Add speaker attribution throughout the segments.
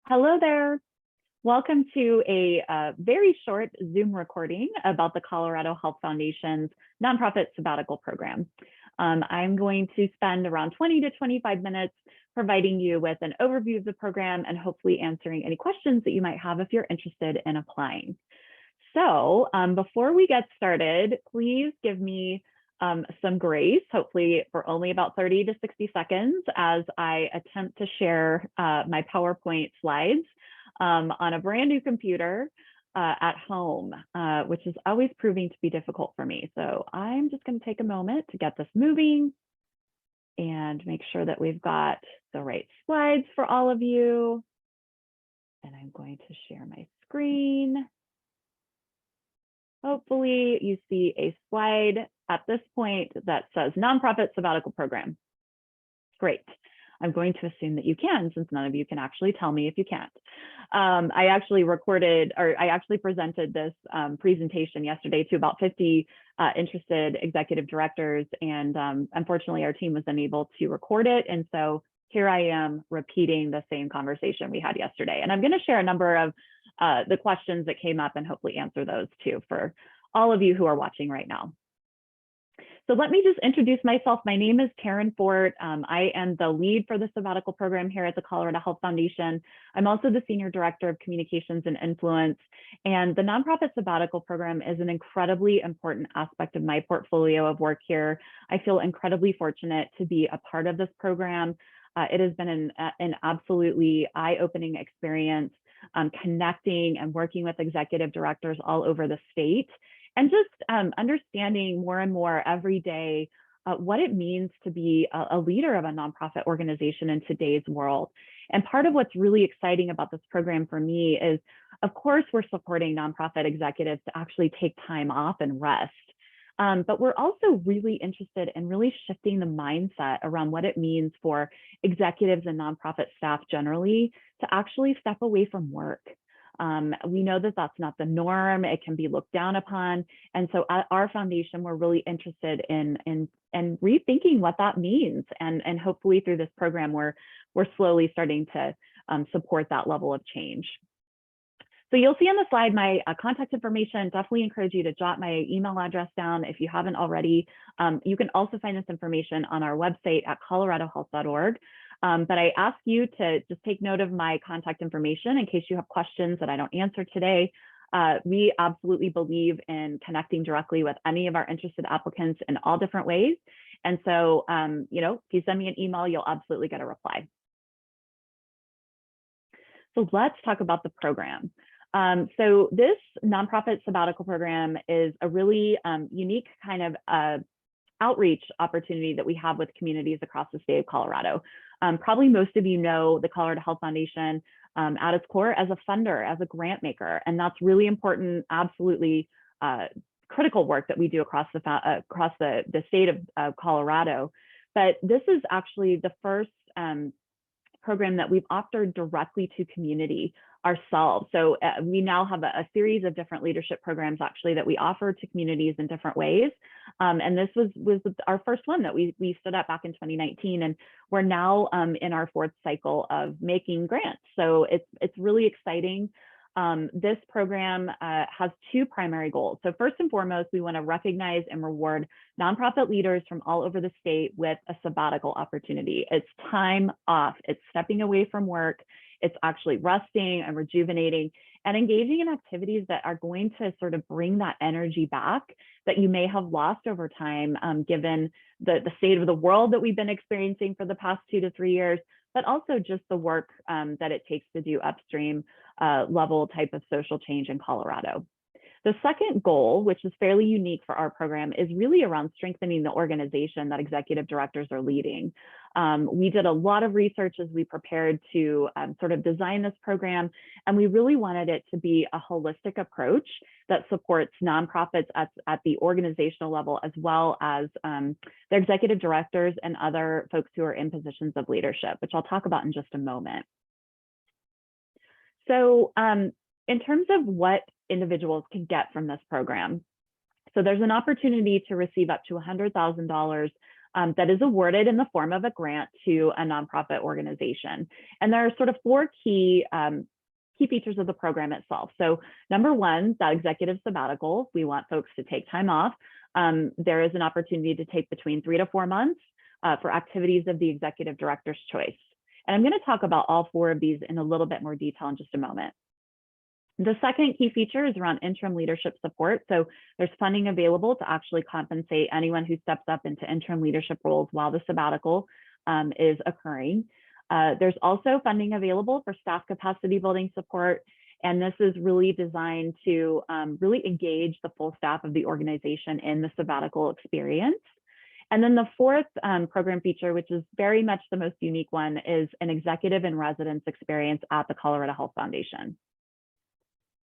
Speaker 1: Hello there. Welcome to a very short Zoom recording about the Colorado Health Foundation's Nonprofit Sabbatical Program. I'm going to spend around 20 to 25 minutes providing you with an overview of the program and hopefully answering any questions that you might have if you're interested in applying. So before we get started, please give me some grace, hopefully for only about 30 to 60 seconds as I attempt to share my PowerPoint slides on a brand new computer at home, which is always proving to be difficult for me. So I'm just going to take a moment to get this moving and make sure that we've got the right slides for all of you. And I'm going to share my screen. Hopefully you see a slide at this point that says Nonprofit Sabbatical Program. Great. I'm going to assume that you can, since none of you can actually tell me if you can't. I actually presented this presentation yesterday to about 50 interested executive directors, and unfortunately our team was unable to record it. And so here I am repeating the same conversation we had yesterday. And I'm going to share a number of the questions that came up and hopefully answer those too for all of you who are watching right now. So let me just introduce myself. My name is Taryn Fort. I am the lead for the sabbatical program here at the Colorado Health Foundation. I'm also the Senior Director of Communications and Influence. And the Nonprofit Sabbatical Program is an incredibly important aspect of my portfolio of work here. I feel incredibly fortunate to be a part of this program. It has been an absolutely eye-opening experience, connecting and working with executive directors all over the state, and just understanding more and more every day what it means to be a leader of a nonprofit organization in today's world. And part of what's really exciting about this program for me is, of course, we're supporting nonprofit executives to actually take time off and rest. But we're also really interested in really shifting the mindset around what it means for executives and nonprofit staff generally to actually step away from work. We know that that's not the norm. It can be looked down upon. And so at our foundation, we're really interested in rethinking what that means. And hopefully through this program, we're slowly starting to support that level of change. So you'll see on the slide my contact information. Definitely encourage you to jot my email address down if you haven't already. You can also find this information on our website at coloradohealth.org. But I ask you to just take note of my contact information in case you have questions that I don't answer today. We absolutely believe in connecting directly with any of our interested applicants in all different ways. And so, if you send me an email, you'll absolutely get a reply. So let's talk about the program. So this Nonprofit Sabbatical Program is a really unique kind of outreach opportunity that we have with communities across the state of Colorado. Probably most of you know the Colorado Health Foundation at its core as a funder, as a grant maker, and that's really important, absolutely critical work that we do across the state of Colorado. But this is actually the first program that we've offered directly to community ourselves. So we now have a series of different leadership programs actually that we offer to communities in different ways. And this was our first one that we stood up back in 2019, and we're now in our fourth cycle of making grants. So it's really exciting. This program has two primary goals. So first and foremost, we want to recognize and reward nonprofit leaders from all over the state with a sabbatical opportunity. It's time off, it's stepping away from work, it's actually resting and rejuvenating and engaging in activities that are going to sort of bring that energy back that you may have lost over time, given the state of the world that we've been experiencing for the past 2 to 3 years, but also just the work that it takes to do upstream level type of social change in Colorado. The second goal, which is fairly unique for our program, is really around strengthening the organization that executive directors are leading. We did a lot of research as we prepared to sort of design this program, and we really wanted it to be a holistic approach that supports nonprofits at the organizational level, as well as their executive directors and other folks who are in positions of leadership, which I'll talk about in just a moment. So in terms of what individuals can get from this program, so there's an opportunity to receive up to $100,000 that is awarded in the form of a grant to a nonprofit organization. And there are sort of four key features of the program itself. So number one, that executive sabbatical. We want folks to take time off. There is an opportunity to take between 3 to 4 months for activities of the executive director's choice. And I'm going to talk about all four of these in a little bit more detail in just a moment. The second key feature is around interim leadership support. So there's funding available to actually compensate anyone who steps up into interim leadership roles while the sabbatical is occurring. There's also funding available for staff capacity building support. And this is really designed to really engage the full staff of the organization in the sabbatical experience. And then the fourth program feature, which is very much the most unique one, is an executive and residence experience at the Colorado Health Foundation.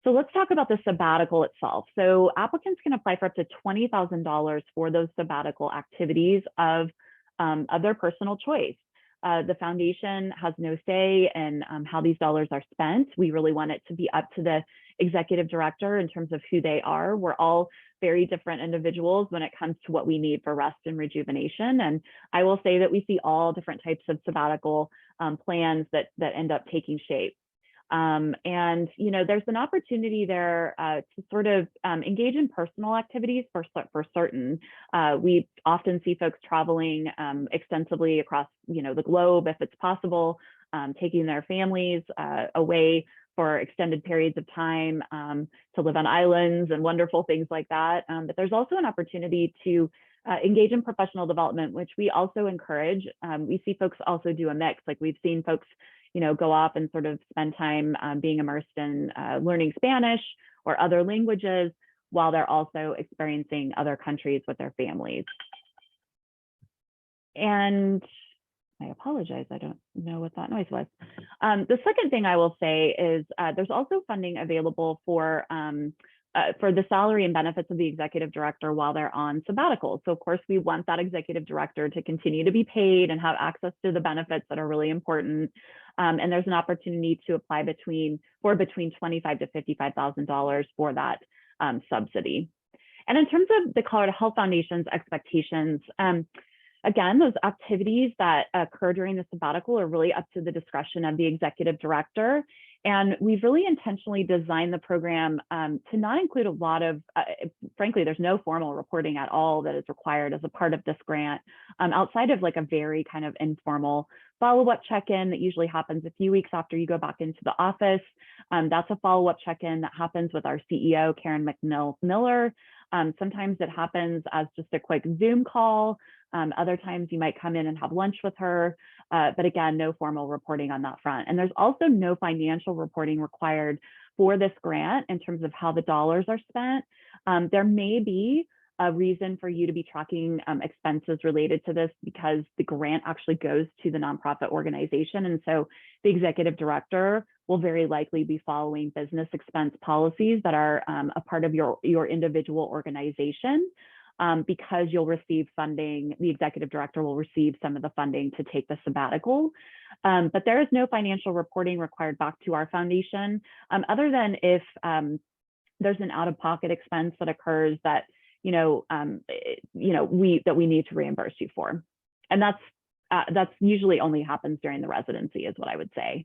Speaker 1: So let's talk about the sabbatical itself. So applicants can apply for up to $20,000 for those sabbatical activities of their personal choice. The foundation has no say in how these dollars are spent. We really want it to be up to the executive director in terms of who they are. We're all very different individuals when it comes to what we need for rest and rejuvenation. And I will say that we see all different types of sabbatical plans that end up taking shape. And, you know, there's an opportunity there to sort of engage in personal activities for certain. We often see folks traveling extensively across, you know, the globe, if it's possible, taking their families away for extended periods of time to live on islands and wonderful things like that. But there's also an opportunity to engage in professional development, which we also encourage. We see folks also do a mix. Like we've seen folks, you know, go off and sort of spend time being immersed in learning Spanish or other languages while they're also experiencing other countries with their families. And I apologize, I don't know what that noise was. The second thing I will say is there's also funding available for the salary and benefits of the executive director while they're on sabbatical. So of course, we want that executive director to continue to be paid and have access to the benefits that are really important. And there's an opportunity to apply between $25,000 to $55,000 for that subsidy. And in terms of the Colorado Health Foundation's expectations, again, those activities that occur during the sabbatical are really up to the discretion of the executive director. And we've really intentionally designed the program to not include a lot of, frankly, there's no formal reporting at all that is required as a part of this grant, outside of like a very kind of informal follow-up check-in that usually happens a few weeks after you go back into the office. That's a follow-up check-in that happens with our CEO, Karen McMiller. Sometimes it happens as just a quick Zoom call. Other times you might come in and have lunch with her, but again, no formal reporting on that front. And there's also no financial reporting required for this grant in terms of how the dollars are spent. There may be a reason for you to be tracking expenses related to this because the grant actually goes to the nonprofit organization. And so the executive director will very likely be following business expense policies that are a part of your individual organization. Because you'll receive funding, the executive director will receive some of the funding to take the sabbatical. But there is no financial reporting required back to our foundation, other than if there's an out-of-pocket expense that occurs that we need to reimburse you for, and that's usually only happens during the residency, is what I would say.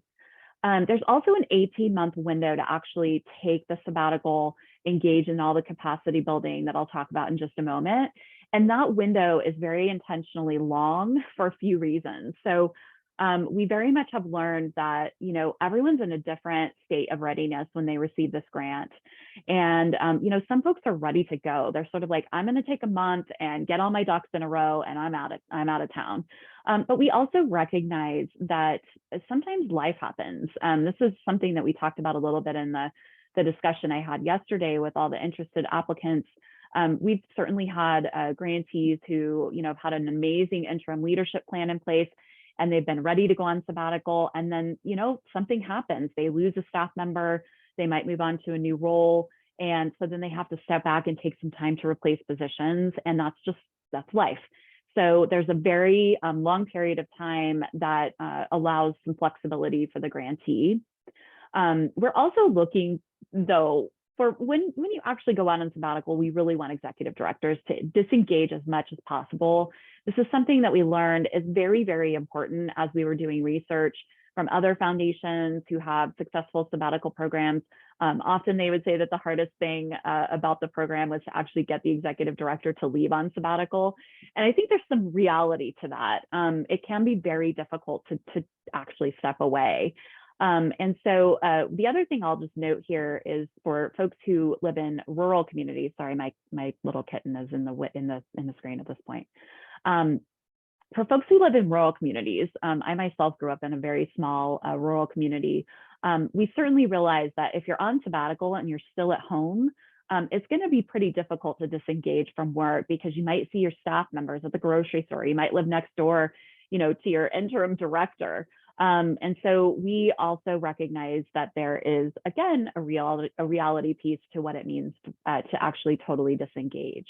Speaker 1: There's also an 18-month window to actually take the sabbatical, engage in all the capacity building that I'll talk about in just a moment. And that window is very intentionally long for a few reasons. So we very much have learned that, you know, everyone's in a different state of readiness when they receive this grant. And, you know, some folks are ready to go. They're sort of like, I'm going to take a month and get all my ducks in a row and I'm out of town. But we also recognize that sometimes life happens. This is something that we talked about a little bit in the discussion I had yesterday with all the interested applicants. We've certainly had grantees who, you know, have had an amazing interim leadership plan in place, and they've been ready to go on sabbatical. And then, you know, something happens. They lose a staff member. They might move on to a new role. And so then they have to step back and take some time to replace positions. And that's life. So there's a very long period of time that allows some flexibility for the grantee. We're also looking, though, for when you actually go out on sabbatical, we really want executive directors to disengage as much as possible. This is something that we learned is very, very important as we were doing research from other foundations who have successful sabbatical programs. Often they would say that the hardest thing about the program was to actually get the executive director to leave on sabbatical. And I think there's some reality to that. It can be very difficult to actually step away. And so the other thing I'll just note here is for folks who live in rural communities. Sorry, my little kitten is in the screen at this point. For folks who live in rural communities, I myself grew up in a very small rural community. We certainly realize that if you're on sabbatical and you're still at home, it's going to be pretty difficult to disengage from work because you might see your staff members at the grocery store. You might live next door, to your interim director. And so we also recognize that there is, again, a reality piece to what it means to actually totally disengage.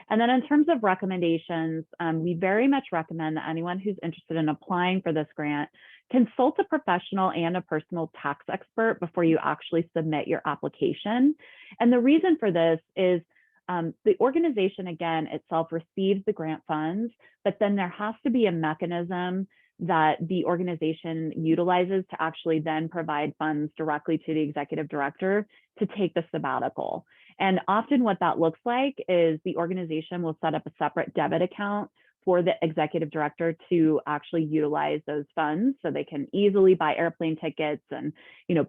Speaker 1: And then in terms of recommendations, we very much recommend that anyone who's interested in applying for this grant consult a professional and a personal tax expert before you actually submit your application. And the reason for this is the organization, again, itself receives the grant funds, but then there has to be a mechanism that the organization utilizes to actually then provide funds directly to the executive director to take the sabbatical. And often what that looks like is the organization will set up a separate debit account for the executive director to actually utilize those funds so they can easily buy airplane tickets and,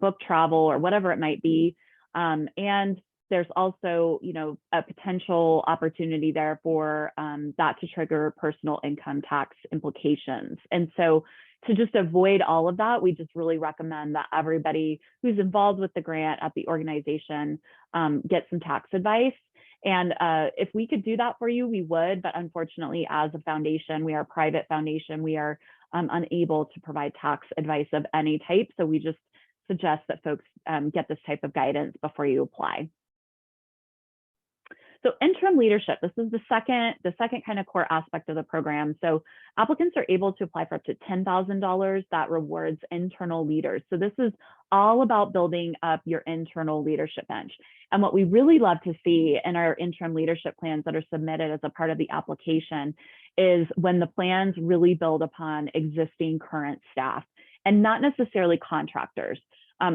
Speaker 1: book travel or whatever it might be. And there's also, a potential opportunity there for that to trigger personal income tax implications. And so to just avoid all of that, we just really recommend that everybody who's involved with the grant at the organization get some tax advice. And if we could do that for you, we would, but unfortunately, as a foundation, we are a private foundation, we are unable to provide tax advice of any type. So we just suggest that folks get this type of guidance before you apply. So interim leadership, this is the second kind of core aspect of the program. So applicants are able to apply for up to $10,000 that rewards internal leaders. So this is all about building up your internal leadership bench. And what we really love to see in our interim leadership plans that are submitted as a part of the application is when the plans really build upon existing current staff and not necessarily contractors.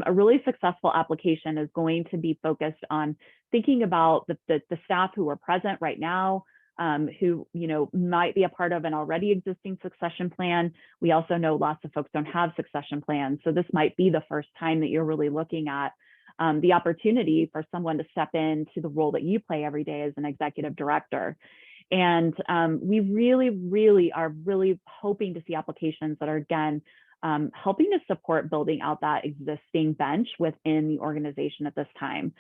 Speaker 1: A really successful application is going to be focused on thinking about the staff who are present right now, who might be a part of an already existing succession plan. We also know lots of folks don't have succession plans, so this might be the first time that you're really looking at the opportunity for someone to step into the role that you play every day as an executive director. And we really are hoping to see applications that are, again, helping to support building out that existing bench within the organization at this time.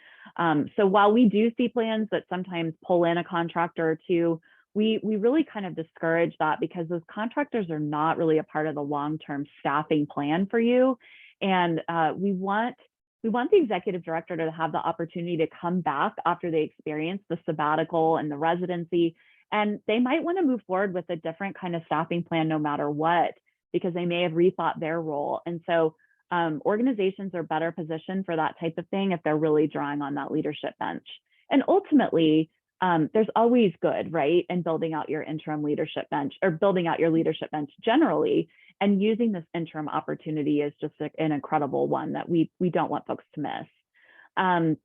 Speaker 1: So while we do see plans that sometimes pull in a contractor or two, we really kind of discourage that because those contractors are not really a part of the long-term staffing plan for you. And we want the executive director to have the opportunity to come back after they experience the sabbatical and the residency. And they might want to move forward with a different kind of staffing plan no matter what, because they may have rethought their role. And so organizations are better positioned for that type of thing if they're really drawing on that leadership bench. And ultimately, there's always good, right, in building out your interim leadership bench or building out your leadership bench generally, and using this interim opportunity is just an incredible one that we don't want folks to miss.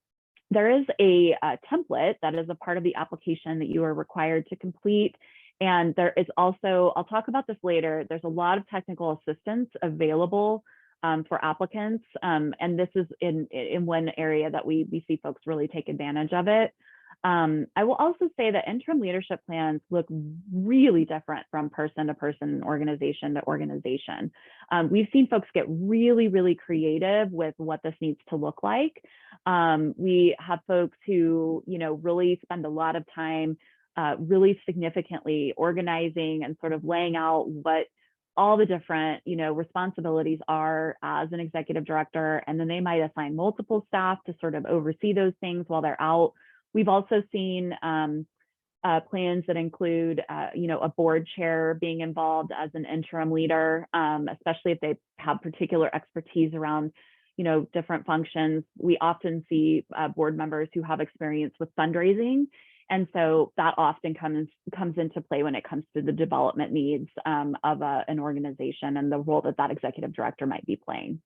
Speaker 1: There is a template that is a part of the application that you are required to complete. And there is also, I'll talk about this later, there's a lot of technical assistance available for applicants. And this is in one area that we see folks really take advantage of it. I will also say that interim leadership plans look really different from person to person, organization to organization. We've seen folks get really creative with what this needs to look like. We have folks who, really spend a lot of time really significantly organizing and sort of laying out what all the different, responsibilities are as an executive director, and then they might assign multiple staff to sort of oversee those things while they're out. We've also seen plans that include, a board chair being involved as an interim leader, especially if they have particular expertise around, different functions. We often see board members who have experience with fundraising And so that often comes into play when it comes to the development needs of an organization and the role that that executive director might be playing.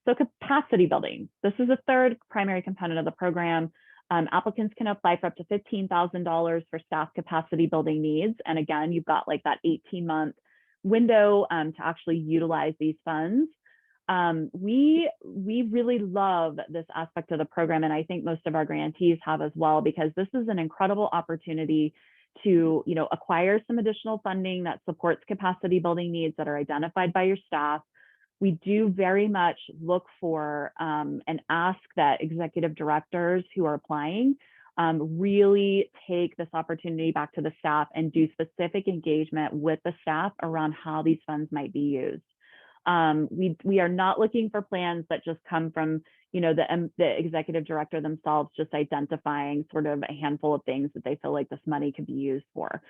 Speaker 1: So capacity building. This is a third primary component of the program. Applicants can apply for up to $15,000 for staff capacity building needs. And again, you've got like that 18-month window to actually utilize these funds. We really love this aspect of the program, and I think most of our grantees have as well, because this is an incredible opportunity to, acquire some additional funding that supports capacity building needs that are identified by your staff. We do very much look for and ask that executive directors who are applying really take this opportunity back to the staff and do specific engagement with the staff around how these funds might be used. We are not looking for plans that just come from, the executive director themselves just identifying sort of a handful of things that they feel like this money could be used for.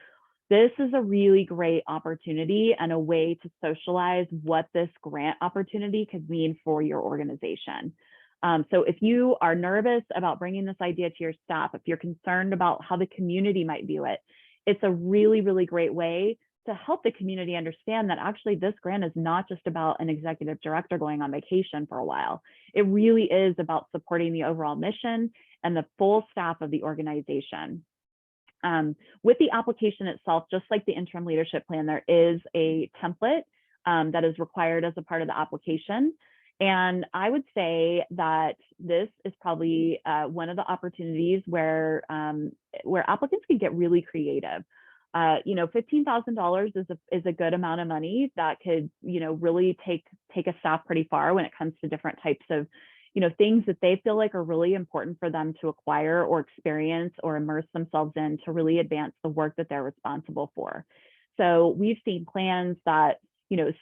Speaker 1: This is a really great opportunity and a way to socialize what this grant opportunity could mean for your organization. So if you are nervous about bringing this idea to your staff, if you're concerned about how the community might view it, it's a really, really great way to help the community understand that actually this grant is not just about an executive director going on vacation for a while. It really is about supporting the overall mission and the full staff of the organization. With the application itself, just like the interim leadership plan, there is a template that is required as a part of the application. And I would say that this is probably one of the opportunities where applicants can get really creative. $15,000 is a good amount of money that could, really take a staff pretty far when it comes to different types of, things that they feel like are really important for them to acquire or experience or immerse themselves in to really advance the work that they're responsible for. So we've seen plans that,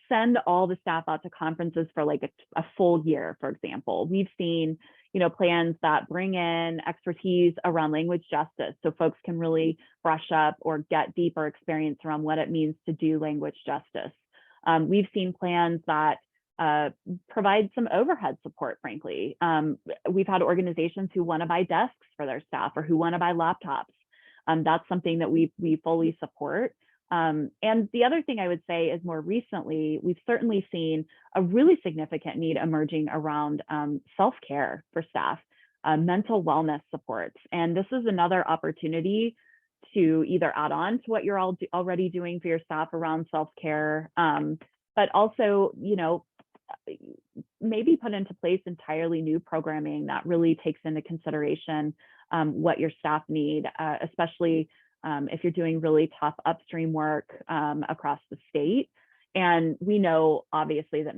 Speaker 1: send all the staff out to conferences for like a full year, for example. We've seen, plans that bring in expertise around language justice so folks can really brush up or get deeper experience around what it means to do language justice. We've seen plans that provide some overhead support, frankly. We've had organizations who want to buy desks for their staff or who want to buy laptops. That's something that we fully support. And the other thing I would say is more recently, we've certainly seen a really significant need emerging around self-care for staff, mental wellness supports. And this is another opportunity to either add on to what you're already doing for your staff around self-care, but also, maybe put into place entirely new programming that really takes into consideration what your staff need, especially if you're doing really tough upstream work across the state. And we know, obviously, that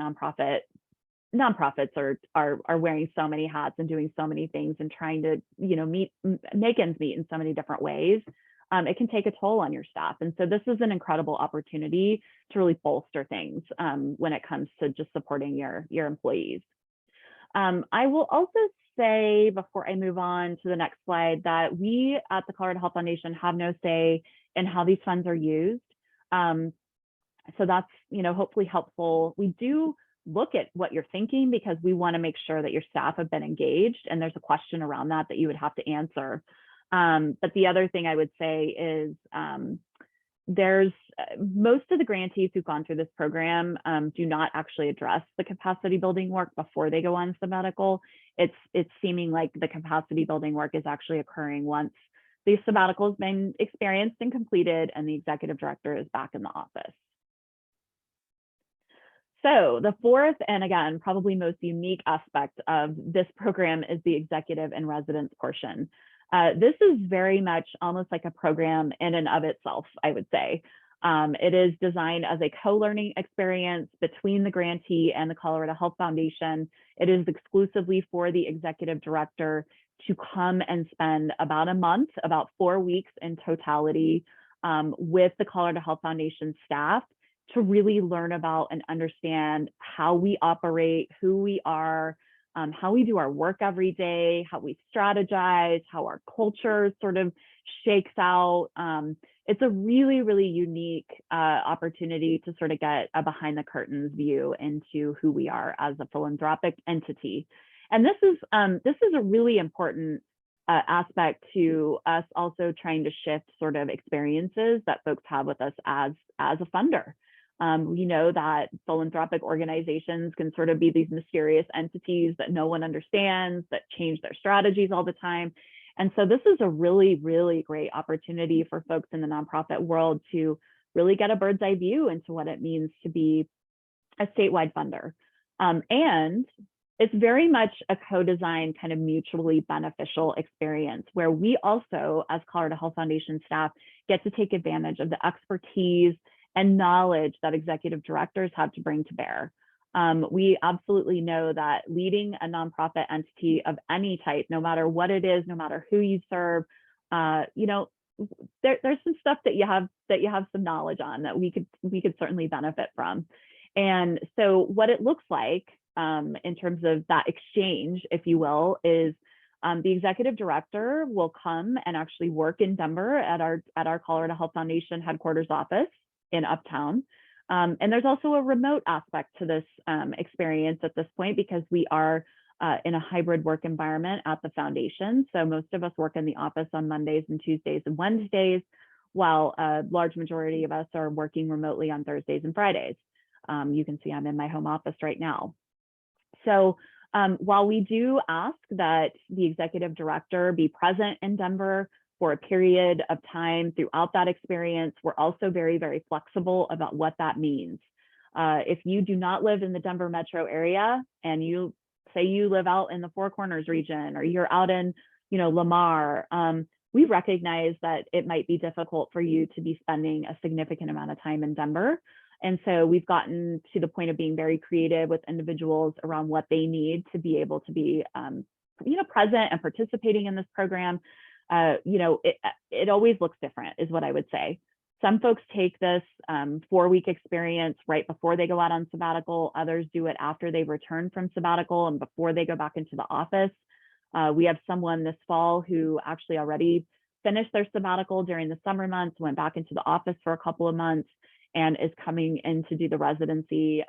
Speaker 1: nonprofits are wearing so many hats and doing so many things and trying to, make ends meet in so many different ways. It can take a toll on your staff. And so this is an incredible opportunity to really bolster things when it comes to just supporting your employees. I will also say, before I move on to the next slide, that we at the Colorado Health Foundation have no say in how these funds are used. So that's, hopefully helpful. We do look at what you're thinking because we want to make sure that your staff have been engaged, and there's a question around that you would have to answer. But the other thing I would say is there's most of the grantees who've gone through this program do not actually address the capacity building work before they go on sabbatical. It's seeming like the capacity building work is actually occurring once the sabbatical has been experienced and completed and the executive director is back in the office. So the fourth, and again, probably most unique aspect of this program is the executive and residence portion. This is very much almost like a program in and of itself, I would say. It is designed as a co-learning experience between the grantee and the Colorado Health Foundation. It is exclusively for the executive director to come and spend about a month, about 4 weeks in totality, with the Colorado Health Foundation staff to really learn about and understand how we operate, who we are, how we do our work every day, how we strategize, how our culture sort of shakes out. It's a really, really unique opportunity to sort of get a behind the curtains view into who we are as a philanthropic entity. And this is a really important aspect to us also trying to shift sort of experiences that folks have with us as a funder. We know that philanthropic organizations can sort of be these mysterious entities that no one understands, that change their strategies all the time. And so this is a really, really great opportunity for folks in the nonprofit world to really get a bird's eye view into what it means to be a statewide funder. And it's very much a co-designed kind of mutually beneficial experience where we also, as Colorado Health Foundation staff, get to take advantage of the expertise and knowledge that executive directors have to bring to bear. We absolutely know that leading a nonprofit entity of any type, no matter what it is, no matter who you serve, you know, there's some stuff that you have some knowledge on that we could certainly benefit from. And so what it looks like in terms of that exchange, if you will, is the executive director will come and actually work in Denver at our Colorado Health Foundation headquarters office in Uptown. And there's also a remote aspect to this experience at this point because we are in a hybrid work environment at the foundation. So most of us work in the office on Mondays and Tuesdays and Wednesdays, while a large majority of us are working remotely on Thursdays and Fridays. You can see I'm in my home office right now. So while we do ask that the executive director be present in Denver for a period of time throughout that experience, we're also very, very flexible about what that means. If you do not live in the Denver metro area and you say you live out in the Four Corners region or you're out in, you know, Lamar, we recognize that it might be difficult for you to be spending a significant amount of time in Denver. And so we've gotten to the point of being very creative with individuals around what they need to be able to be, you know, present and participating in this program. You know, it always looks different is what I would say. Some folks take this 4-week experience right before they go out on sabbatical. Others do it after they return from sabbatical and before they go back into the office. We have someone this fall who actually already finished their sabbatical during the summer months, went back into the office for a couple of months, and is coming in to do the residency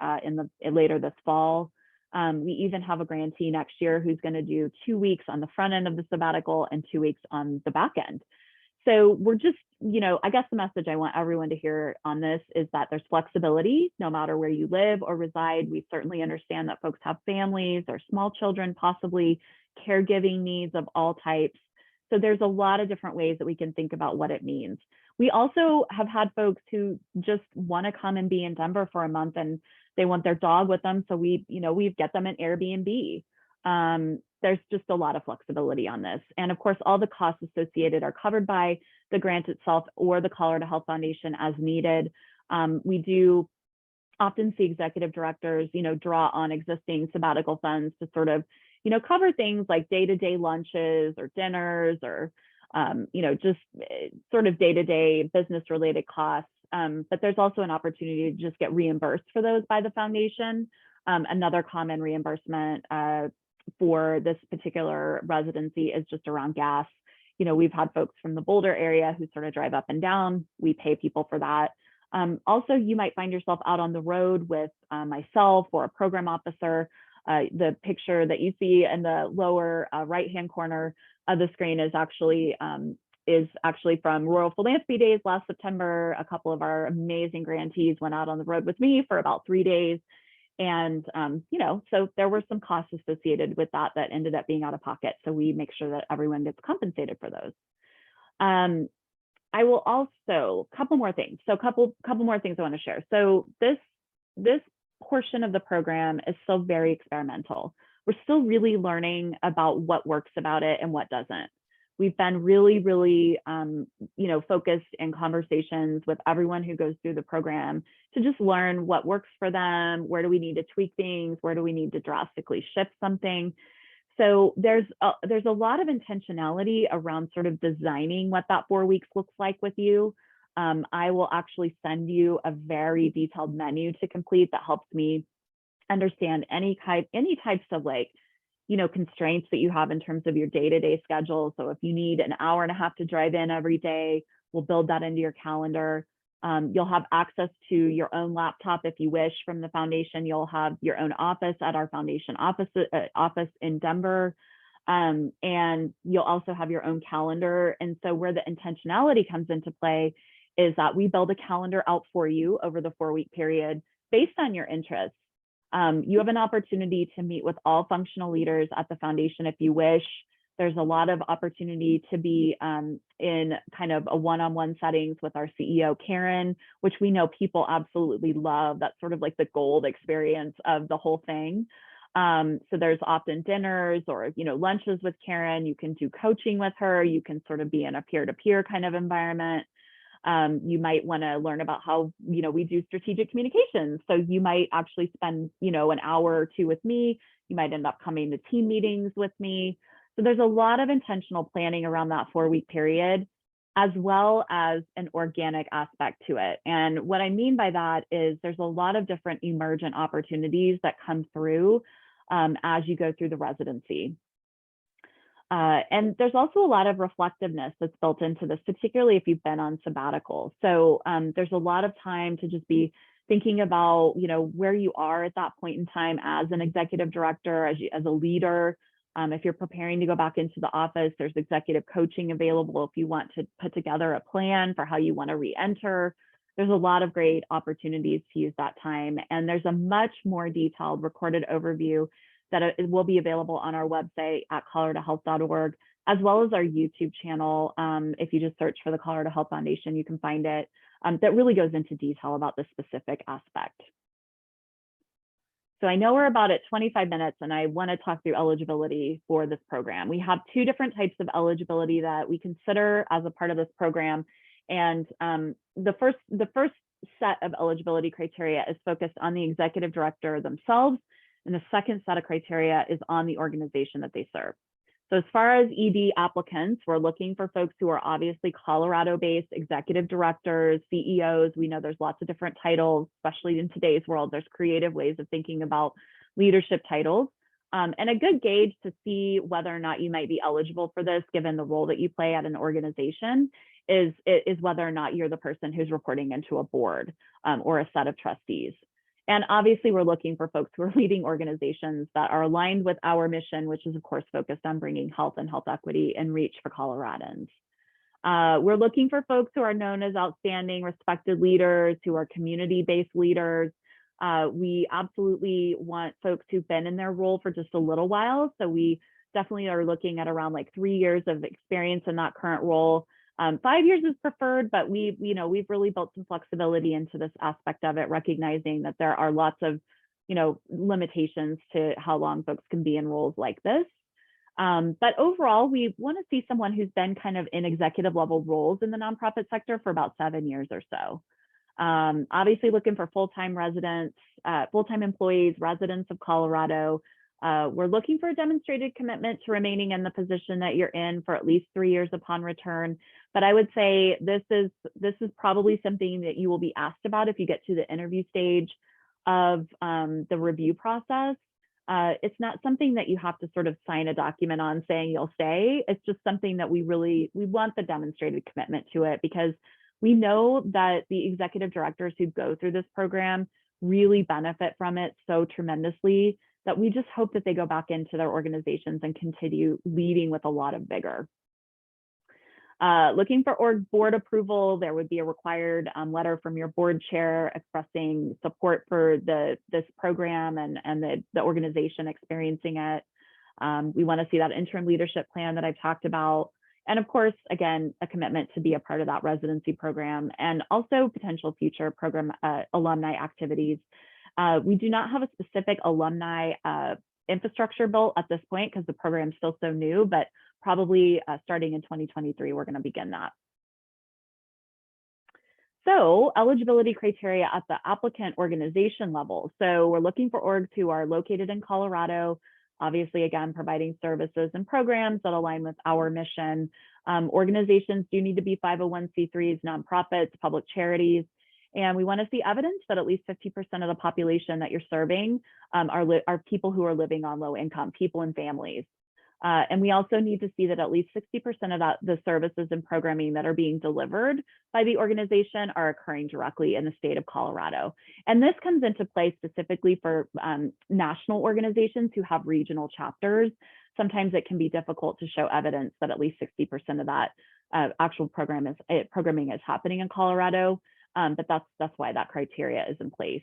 Speaker 1: later this fall. We even have a grantee next year who's going to do 2 weeks on the front end of the sabbatical and 2 weeks on the back end. So we're just, you know, I guess the message I want everyone to hear on this is that there's flexibility no matter where you live or reside. We certainly understand that folks have families or small children, possibly caregiving needs of all types. So there's a lot of different ways that we can think about what it means. We also have had folks who just want to come and be in Denver for a month and they want their dog with them. So we get them an Airbnb. There's just a lot of flexibility on this. And of course, all the costs associated are covered by the grant itself or the Colorado Health Foundation as needed. We do often see executive directors, you know, draw on existing sabbatical funds to sort of, you know, cover things like day-to-day lunches or dinners or, you know, just sort of day-to-day business-related costs. But there's also an opportunity to just get reimbursed for those by the foundation. Another common reimbursement for this particular residency is just around gas. You know, we've had folks from the Boulder area who sort of drive up and down. We pay people for that. Also, you might find yourself out on the road with myself or a program officer. The picture that you see in the lower right-hand corner of the screen is actually from Rural Philanthropy Days last September. A couple of our amazing grantees went out on the road with me for about 3 days. And, you know, so there were some costs associated with that ended up being out of pocket. So we make sure that everyone gets compensated for those. I will also, couple more things. So couple more things I want to share. So this portion of the program is still very experimental. We're still really learning about what works about it and what doesn't. We've been really, really, you know, focused in conversations with everyone who goes through the program to just learn what works for them. Where do we need to tweak things? Where do we need to drastically shift something? So there's a lot of intentionality around sort of designing what that 4 weeks looks like with you. I will actually send you a very detailed menu to complete that helps me understand any types of, like, you know, constraints that you have in terms of your day-to-day schedule. So if you need an hour and a half to drive in every day, we'll build that into your calendar. You'll have access to your own laptop if you wish from the foundation. You'll have your own office at our foundation office in Denver. And you'll also have your own calendar. And so where the intentionality comes into play is that we build a calendar out for you over the 4-week period based on your interests. You have an opportunity to meet with all functional leaders at the foundation if you wish. There's a lot of opportunity to be in kind of a one-on-one settings with our CEO, Karen, which we know people absolutely love. That's sort of like the gold experience of the whole thing. So there's often dinners or, lunches with Karen. You can do coaching with her. You can sort of be in a peer-to-peer kind of environment. You might want to learn about how, we do strategic communications. So you might actually spend, an hour or two with me. You might end up coming to team meetings with me. So there's a lot of intentional planning around that 4-week period, as well as an organic aspect to it. And what I mean by that is there's a lot of different emergent opportunities that come through as you go through the residency. And there's also a lot of reflectiveness that's built into this, particularly if you've been on sabbatical. So there's a lot of time to just be thinking about, where you are at that point in time as an executive director, as a leader. If you're preparing to go back into the office, there's executive coaching available if you want to put together a plan for how you want to re-enter. There's a lot of great opportunities to use that time. And there's a much more detailed recorded overview that it will be available on our website at coloradohealth.org, as well as our YouTube channel. If you just search for the Colorado Health Foundation, you can find it. That really goes into detail about the specific aspect. So I know we're about at 25 minutes and I want to talk through eligibility for this program. We have 2 different types of eligibility that we consider as a part of this program. And the first set of eligibility criteria is focused on the executive director themselves. And the second set of criteria is on the organization that they serve. So as far as ED applicants, we're looking for folks who are obviously Colorado-based executive directors, CEOs. We know there's lots of different titles, especially in today's world. There's creative ways of thinking about leadership titles. And a good gauge to see whether or not you might be eligible for this, given the role that you play at an organization, is whether or not you're the person who's reporting into a board or a set of trustees. And obviously, we're looking for folks who are leading organizations that are aligned with our mission, which is, of course, focused on bringing health and health equity and reach for Coloradans. We're looking for folks who are known as outstanding, respected leaders, who are community-based leaders. We absolutely want folks who've been in their role for just a little while. So we definitely are looking at around like 3 years of experience in that current role. 5 years is preferred, but we've really built some flexibility into this aspect of it, recognizing that there are lots of, limitations to how long folks can be in roles like this. But overall, we want to see someone who's been kind of in executive level roles in the nonprofit sector for about 7 years or so. Obviously looking for full-time residents, full-time employees, residents of Colorado. We're looking for a demonstrated commitment to remaining in the position that you're in for at least 3 years upon return. But I would say this is probably something that you will be asked about if you get to the interview stage of the review process. It's not something that you have to sort of sign a document on saying you'll stay. It's just something that we want the demonstrated commitment to it, because we know that the executive directors who go through this program really benefit from it so tremendously that we just hope that they go back into their organizations and continue leading with a lot of vigor. Looking for org board approval, there would be a required letter from your board chair expressing support for this program and the organization experiencing it. We want to see that interim leadership plan that I've talked about. And of course, again, a commitment to be a part of that residency program and also potential future program alumni activities. We do not have a specific alumni infrastructure built at this point because the program is still so new, but probably starting in 2023, we're going to begin that. So eligibility criteria at the applicant organization level. So we're looking for orgs who are located in Colorado, obviously, again, providing services and programs that align with our mission. Organizations do need to be 501c3s, nonprofits, public charities. And we want to see evidence that at least 50% of the population that you're serving are people who are living on low income, people and families. And we also need to see that at least 60% of the services and programming that are being delivered by the organization are occurring directly in the state of Colorado. And this comes into play specifically for national organizations who have regional chapters. Sometimes it can be difficult to show evidence that at least 60% of that actual programming is happening in Colorado, but that's why that criteria is in place.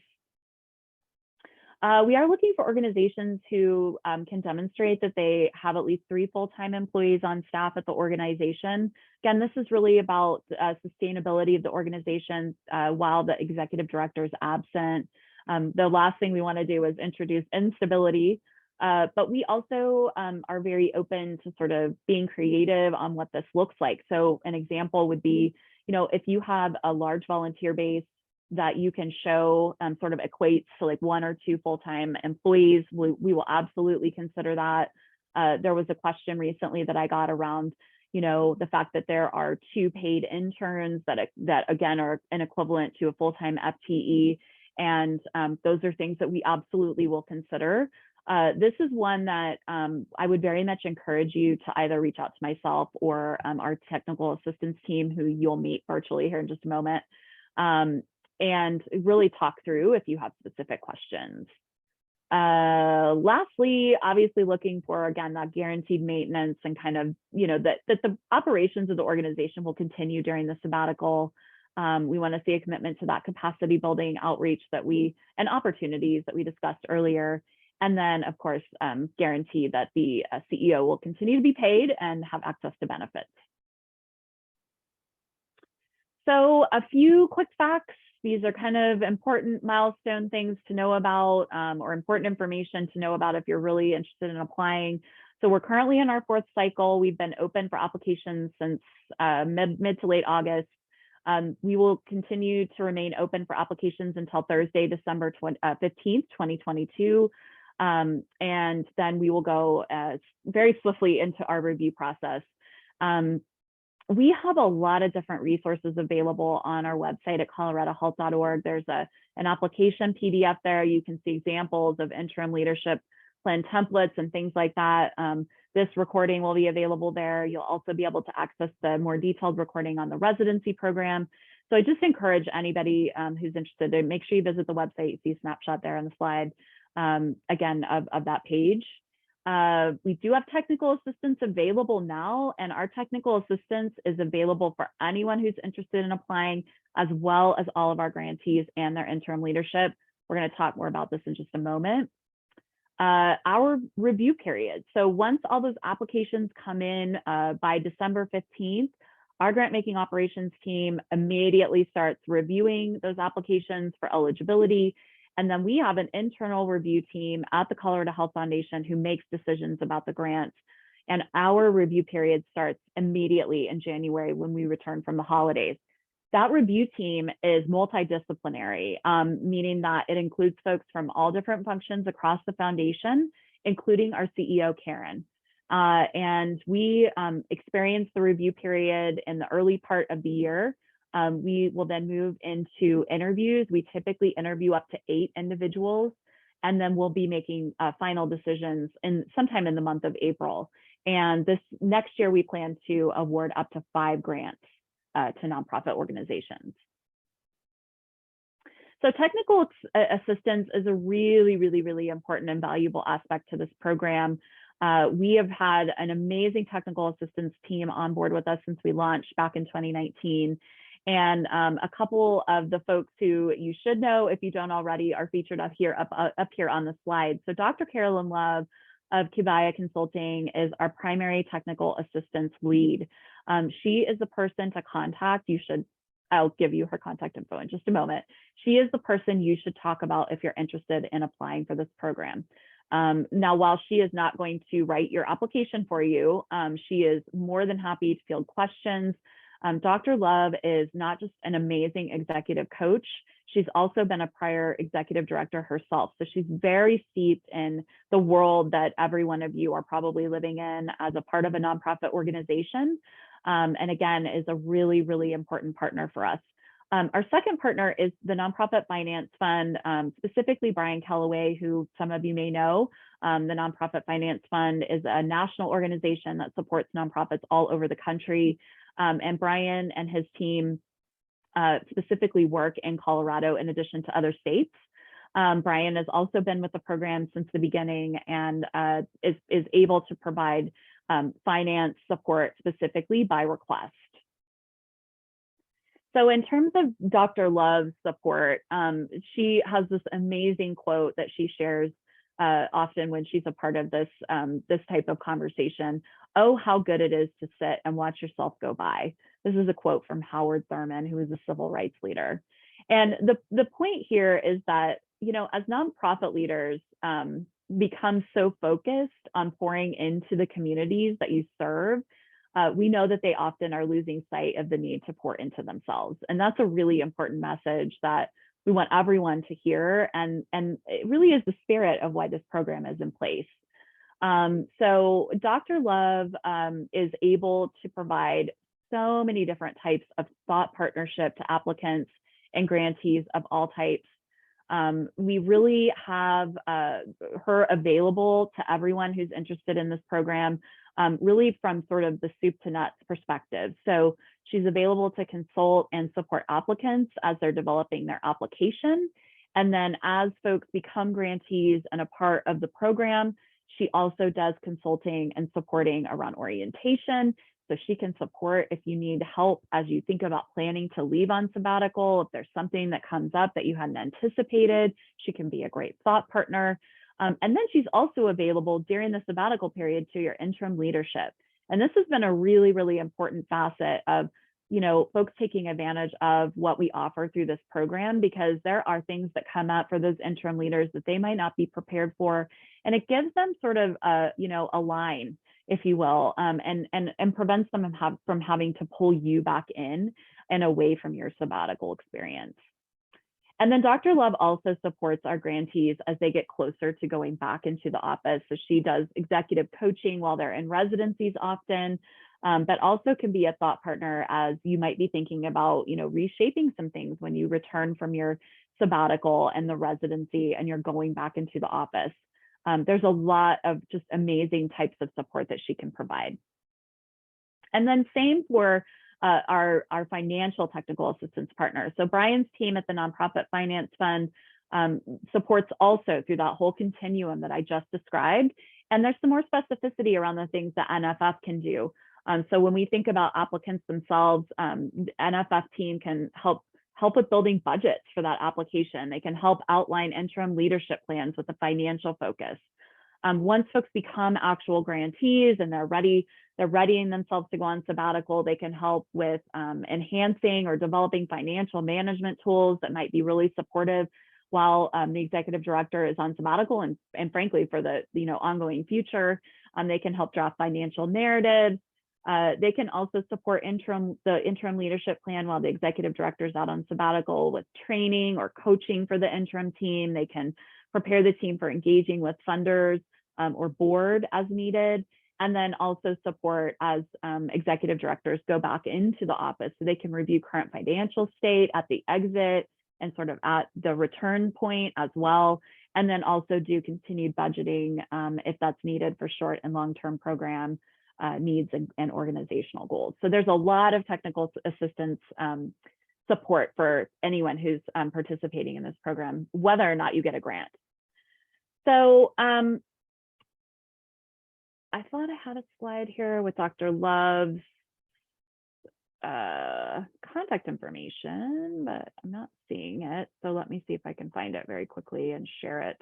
Speaker 1: We are looking for organizations who can demonstrate that they have at least 3 full-time employees on staff at the organization. Again, this is really about sustainability of the organization while the executive director is absent. The last thing we want to do is introduce instability, but we also are very open to sort of being creative on what this looks like. So an example would be, if you have a large volunteer base that you can show sort of equates to like 1 or 2 full-time employees, we will absolutely consider that. There was a question recently that I got around, the fact that there are 2 paid interns that again are an equivalent to a full-time FTE. And those are things that we absolutely will consider. This is one that I would very much encourage you to either reach out to myself or our technical assistance team, who you'll meet virtually here in just a moment. And really talk through if you have specific questions. Lastly, obviously looking for, again, that guaranteed maintenance and kind of, that the operations of the organization will continue during the sabbatical. We want to see a commitment to that capacity building outreach and opportunities that we discussed earlier. And then, of course, guarantee that the CEO will continue to be paid and have access to benefits. So a few quick facts. These are kind of important milestone things to know about, or important information to know about if you're really interested in applying. So we're currently in our 4th cycle. We've been open for applications since mid to late August. We will continue to remain open for applications until Thursday, December 15th, 2022. And then we will go very swiftly into our review process. We have a lot of different resources available on our website at coloradohealth.org. There's an application PDF there. You can see examples of interim leadership plan templates and things like that. This recording will be available there. You'll also be able to access the more detailed recording on the residency program. So I just encourage anybody who's interested to make sure you visit the website. You see a snapshot there on the slide, again, of that page. We do have technical assistance available now, and our technical assistance is available for anyone who's interested in applying, as well as all of our grantees and their interim leadership. We're going to talk more about this in just a moment. Our review period. So once all those applications come in by December 15th, our grant making operations team immediately starts reviewing those applications for eligibility. And then we have an internal review team at the Colorado Health Foundation who makes decisions about the grants. And our review period starts immediately in January when we return from the holidays. That review team is multidisciplinary, meaning that it includes folks from all different functions across the foundation, including our CEO, Karen. And we experience the review period in the early part of the year. We will then move into interviews. We typically interview up to 8 individuals, and then we'll be making final decisions sometime in the month of April. And this next year, we plan to award up to 5 grants to nonprofit organizations. So technical assistance is a really, really, really important and valuable aspect to this program. We have had an amazing technical assistance team on board with us since we launched back in 2019. And a couple of the folks who you should know, if you don't already, are featured up here on the slide. So Dr. Carolyn Love of Kibaya Consulting is our primary technical assistance lead. She is the person to contact. I'll give you her contact info in just a moment. She is the person you should talk about if you're interested in applying for this program. Now, while she is not going to write your application for you, she is more than happy to field questions. Dr. Love is not just an amazing executive coach, she's also been a prior executive director herself. So she's very steeped in the world that every one of you are probably living in as a part of a nonprofit organization. And again, is a really, really important partner for us. Our second partner is the Nonprofit Finance Fund, specifically Brian Calloway, who some of you may know. The Nonprofit Finance Fund is a national organization that supports nonprofits all over the country. And Brian and his team specifically work in Colorado in addition to other states. Brian has also been with the program since the beginning and is able to provide finance support specifically by request. So in terms of Dr. Love's support, she has this amazing quote that she shares often when she's a part of this, this type of conversation. "Oh, how good it is to sit and watch yourself go by." This is a quote from Howard Thurman, who is a civil rights leader. And the point here is that, you know, as nonprofit leaders become so focused on pouring into the communities that you serve, we know that they often are losing sight of the need to pour into themselves. And that's a really important message that we want everyone to hear. And it really is the spirit of why this program is in place. So Dr. Love is able to provide so many different types of thought partnership to applicants and grantees of all types. We really have her available to everyone who's interested in this program, really from sort of the soup to nuts perspective. So she's available to consult and support applicants as they're developing their application. And then as folks become grantees and a part of the program, she also does consulting and supporting around orientation. So she can support if you need help as you think about planning to leave on sabbatical. If there's something that comes up that you hadn't anticipated, she can be a great thought partner. And then she's also available during the sabbatical period to your interim leadership. And this has been a really, really important facet of, you know, folks taking advantage of what we offer through this program, because there are things that come up for those interim leaders that they might not be prepared for. And it gives them sort of a, you know, a line, if you will, and prevents them from having to pull you back in and away from your sabbatical experience. And then Dr. Love also supports our grantees as they get closer to going back into the office. So she does executive coaching while they're in residencies often, but also can be a thought partner as you might be thinking about, you know, reshaping some things when you return from your sabbatical and the residency and you're going back into the office. There's a lot of just amazing types of support that she can provide. And then same for our financial technical assistance partner. So Brian's team at the Nonprofit Finance Fund supports also through that whole continuum that I just described. And there's some more specificity around the things that NFF can do. So when we think about applicants themselves, NFF team can help with building budgets for that application. They can help outline interim leadership plans with a financial focus. Once folks become actual grantees and they're readying themselves to go on sabbatical, they can help with enhancing or developing financial management tools that might be really supportive while the executive director is on sabbatical, and frankly for the ongoing future. They can help draft financial narratives. They can also support the interim leadership plan while the executive director is out on sabbatical with training or coaching for the interim team. They can prepare the team for engaging with funders or board as needed, and then also support as executive directors go back into the office so they can review current financial state at the exit and sort of at the return point as well, and then also do continued budgeting if that's needed for short and long-term program needs and organizational goals. So there's a lot of technical assistance support for anyone who's participating in this program, whether or not you get a grant. So I thought I had a slide here with Dr. Love's contact information, but I'm not seeing it. So let me see if I can find it very quickly and share it.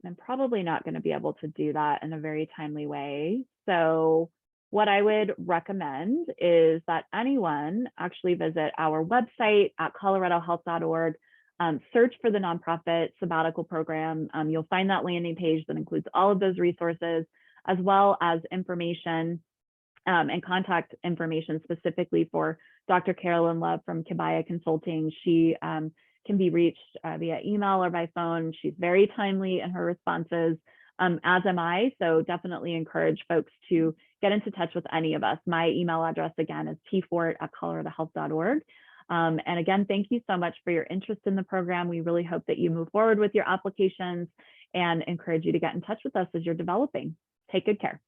Speaker 1: I'm probably not going to be able to do that in a very timely way. So what I would recommend is that anyone actually visit our website at coloradohealth.org, search for the Nonprofit Sabbatical Program. You'll find that landing page that includes all of those resources, as well as information and contact information specifically for Dr. Carolyn Love from Kibaya Consulting. She can be reached via email or by phone. She's very timely in her responses. as am I. So definitely encourage folks to get into touch with any of us. My email address again is tfort@coloradohealth.org. And again, thank you so much for your interest in the program. We really hope that you move forward with your applications and encourage you to get in touch with us as you're developing. Take good care.